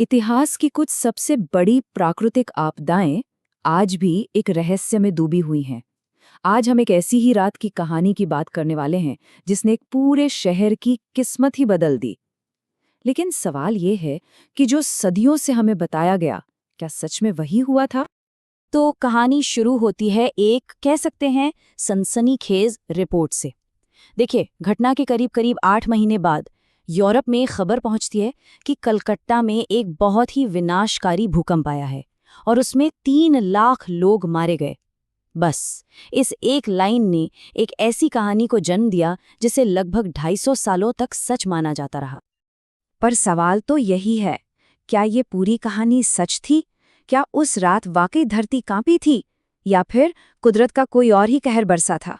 इतिहास की कुछ सबसे बड़ी प्राकृतिक आपदाएं आज भी एक रहस्य में डूबी हुई हैं। आज हम एक ऐसी ही रात की कहानी की बात करने वाले हैं जिसने एक पूरे शहर की किस्मत ही बदल दी। लेकिन सवाल ये है कि जो सदियों से हमें बताया गया, क्या सच में वही हुआ था? तो कहानी शुरू होती है एक कह सकते हैं सनसनीखेज रिपोर्ट से। देखिए, घटना के करीब करीब 8 महीने बाद यूरोप में खबर पहुंचती है कि कलकत्ता में एक बहुत ही विनाशकारी भूकंप आया है और उसमें 3 लाख लोग मारे गए। बस इस एक लाइन ने एक ऐसी कहानी को जन्म दिया जिसे लगभग 250 सालों तक सच माना जाता रहा। पर सवाल तो यही है, क्या ये पूरी कहानी सच थी? क्या उस रात वाकई धरती कांपी थी, या फिर कुदरत का कोई और ही कहर बरसा था?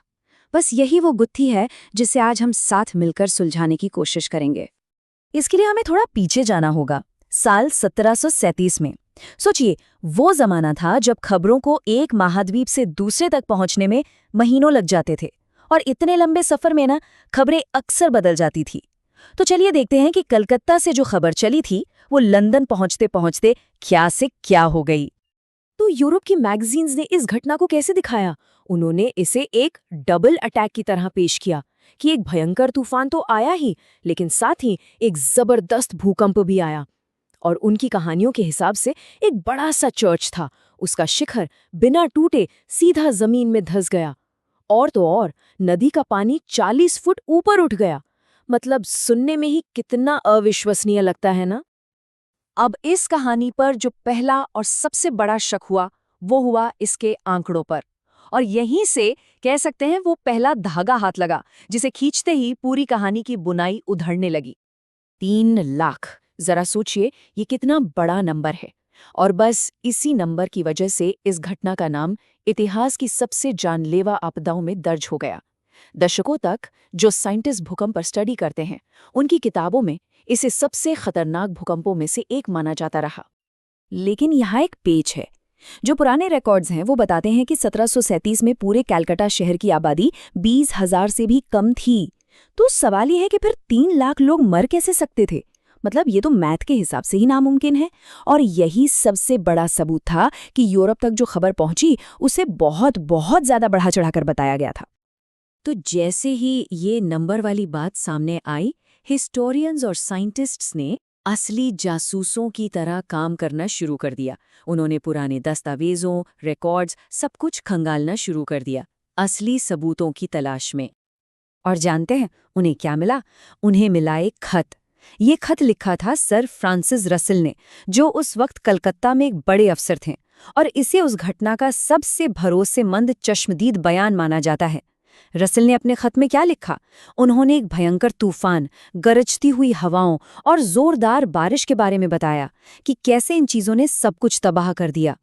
बस यही वो गुत्थी है जिसे आज हम साथ मिलकर सुलझाने की कोशिश करेंगे। इसके लिए हमें थोड़ा पीछे जाना होगा, साल 1737 में। सोचिए, वो जमाना था जब खबरों को एक महाद्वीप से दूसरे तक पहुंचने में महीनों लग जाते थे, और इतने लंबे सफर में ना खबरें अक्सर बदल जाती थी। तो चलिए देखते हैं कि कलकत्ता से जो खबर चली थी वो लंदन पहुंचते पहुंचते क्या से क्या हो गई। तो यूरोप की मैगजीन्स ने इस घटना को कैसे दिखाया? उन्होंने इसे एक डबल अटैक की तरह पेश किया कि एक भयंकर तूफान तो आया ही, लेकिन साथ ही एक जबरदस्त भूकंप भी आया। और उनकी कहानियों के हिसाब से एक बड़ा सा चर्च था, उसका शिखर बिना टूटे सीधा जमीन में धंस गया। और तो और, नदी का पानी 40 फुट ऊपर उठ गया। मतलब सुनने में ही कितना अविश्वसनीय लगता है ना। अब इस कहानी पर जो पहला और सबसे बड़ा शक हुआ वो हुआ इसके आंकड़ों पर। और यहीं से कह सकते हैं वो पहला धागा हाथ लगा, जिसे खींचते ही पूरी कहानी की बुनाई उधड़ने लगी। 3 लाख, जरा सोचिए ये कितना बड़ा नंबर है। और बस इसी नंबर की वजह से इस घटना का नाम इतिहास की सबसे जानलेवा आपदाओं में दर्ज हो गया। दशकों तक जो साइंटिस्ट भूकंप पर स्टडी करते हैं, उनकी किताबों में इसे सबसे खतरनाक भूकंपों में से एक माना जाता रहा। लेकिन यहाँ एक पेच है। जो पुराने रिकॉर्ड्स हैं वो बताते हैं कि 1737 में पूरे कलकत्ता शहर की आबादी 20,000 से भी कम थी। तो सवाल ये है कि फिर 3 लाख लोग मर कैसे सकते थे? मतलब ये तो मैथ के हिसाब से ही नामुमकिन है। और यही सबसे बड़ा सबूत था कि यूरोप तक जो खबर पहुंची उसे बहुत बहुत ज्यादा बढ़ा चढ़ाकर बताया गया था। तो जैसे ही ये नंबर वाली बात सामने आई, हिस्टोरियंस और साइंटिस्ट्स ने असली जासूसों की तरह काम करना शुरू कर दिया। उन्होंने पुराने दस्तावेजों, रिकॉर्ड्स, सब कुछ खंगालना शुरू कर दिया, असली सबूतों की तलाश में। और जानते हैं उन्हें क्या मिला? उन्हें मिला एक खत। ये खत लिखा था सर फ्रांसिस रसेल ने, जो उस वक्त कलकत्ता में एक बड़े अफसर थे, और इसे उस घटना का सबसे भरोसेमंद चश्मदीद बयान माना जाता है। रसेल ने अपने खत में क्या लिखा? उन्होंने एक भयंकर तूफान, गरजती हुई हवाओं और जोरदार बारिश के बारे में बताया कि कैसे इन चीजों ने सब कुछ तबाह कर दिया।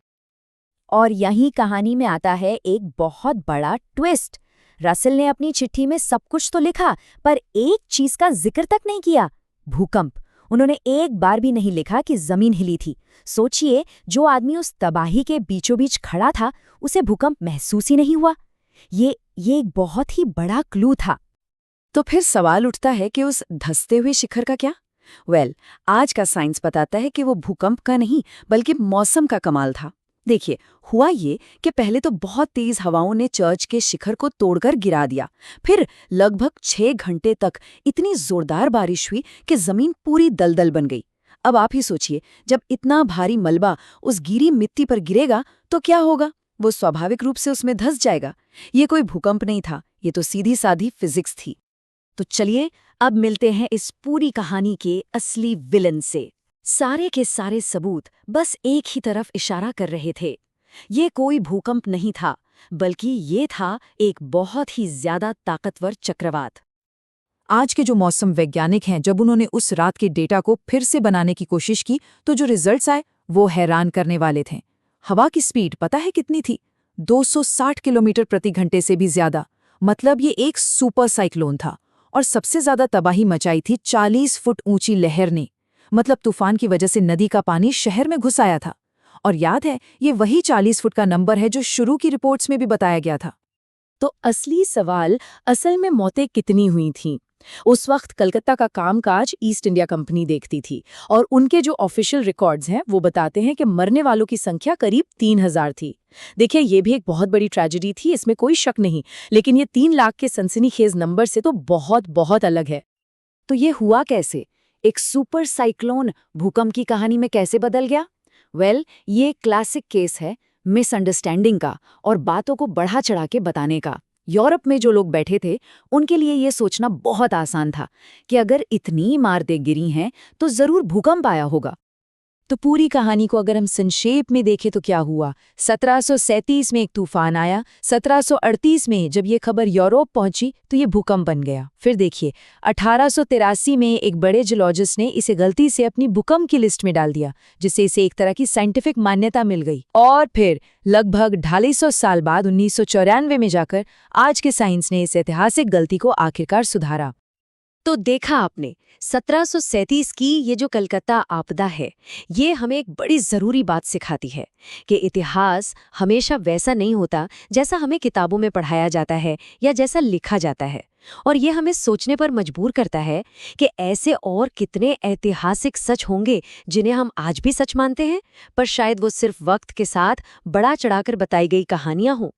और यही कहानी में आता है एक बहुत बड़ा ट्विस्ट। रसेल ने अपनी चिट्ठी में सब कुछ तो लिखा, पर एक चीज का जिक्र तक नहीं किया, भूकंप। उन्होंने एक बार भी नहीं लिखा कि जमीन हिली थी। सोचिए, जो आदमी उस तबाही के बीचों बीच खड़ा था, उसे भूकंप महसूस ही नहीं हुआ। ये एक बहुत ही बड़ा क्लू था। तो फिर सवाल उठता है कि उस धंसते हुए शिखर का क्या? आज का साइंस बताता है कि वो भूकंप का नहीं बल्कि मौसम का कमाल था। देखिए, हुआ ये कि पहले तो बहुत तेज हवाओं ने चर्च के शिखर को तोड़कर गिरा दिया। फिर लगभग 6 घंटे तक इतनी जोरदार बारिश हुई कि जमीन पूरी दलदल बन गई। अब आप ही सोचिए, जब इतना भारी मलबा उस गीली मिट्टी पर गिरेगा तो क्या होगा? वो स्वाभाविक रूप से उसमें धंस जाएगा। ये कोई भूकंप नहीं था, ये तो सीधी साधी फिजिक्स थी। तो चलिए अब मिलते हैं इस पूरी कहानी के असली विलन से। सारे के सारे सबूत बस एक ही तरफ इशारा कर रहे थे। ये कोई भूकंप नहीं था, बल्कि ये था एक बहुत ही ज्यादा ताकतवर चक्रवात। आज के जो मौसम वैज्ञानिक हैं, जब उन्होंने उस रात के डेटा को फिर से बनाने की कोशिश की तो जो रिजल्ट्स आए वो हैरान करने वाले थे। हवा की स्पीड पता है कितनी थी? 260 किलोमीटर प्रति घंटे से भी ज्यादा। मतलब ये एक सुपर साइक्लोन था। और सबसे ज्यादा तबाही मचाई थी 40 फुट ऊंची लहर ने। मतलब तूफान की वजह से नदी का पानी शहर में घुस आया था। और याद है, ये वही 40 फुट का नंबर है जो शुरू की रिपोर्ट्स में भी बताया गया था। तो असली सवाल, असल में मौतें कितनी हुई थीं? उस वक्त कलकत्ता का कामकाज ईस्ट इंडिया कंपनी देखती थी और उनके जो ऑफिशियल रिकॉर्ड्स हैं वो बताते हैं कि मरने वालों की संख्या करीब 3000 थी। देखिए, ये भी एक बहुत बड़ी ट्रेजेडी थी, इसमें कोई शक नहीं, लेकिन ये 3 लाख के सनसनीखेज नंबर से तो बहुत बहुत अलग है। तो ये हुआ कैसे? एक सुपर साइक्लोन भूकंप की कहानी में कैसे बदल गया? ये एक क्लासिक केस है मिसअंडरस्टैंडिंग का और बातों को बढ़ा चढ़ा के बताने का। यूरोप में जो लोग बैठे थे, उनके लिए ये सोचना बहुत आसान था कि अगर इतनी इमारतें गिरी हैं, तो जरूर भूकंप आया होगा। तो पूरी कहानी को अगर हम संक्षेप में देखें तो क्या हुआ? 1737 में एक तूफान आया, 1738 में जब ये खबर यूरोप पहुंची तो ये भूकंप बन गया। फिर देखिए, 1883 में एक बड़े जियोलॉजिस्ट ने इसे गलती से अपनी भूकंप की लिस्ट में डाल दिया, जिससे इसे एक तरह की साइंटिफिक मान्यता मिल गई। और फिर लगभग 250 साल बाद 1994 में जाकर आज के साइंस ने इस ऐतिहासिक गलती को आखिरकार सुधारा। तो देखा आपने, 1737 की ये जो कलकत्ता आपदा है, ये हमें एक बड़ी ज़रूरी बात सिखाती है कि इतिहास हमेशा वैसा नहीं होता जैसा हमें किताबों में पढ़ाया जाता है या जैसा लिखा जाता है। और ये हमें सोचने पर मजबूर करता है कि ऐसे और कितने ऐतिहासिक सच होंगे जिन्हें हम आज भी सच मानते हैं, पर शायद वो सिर्फ वक्त के साथ बढ़ा चढ़ाकर बताई गई कहानियां हों।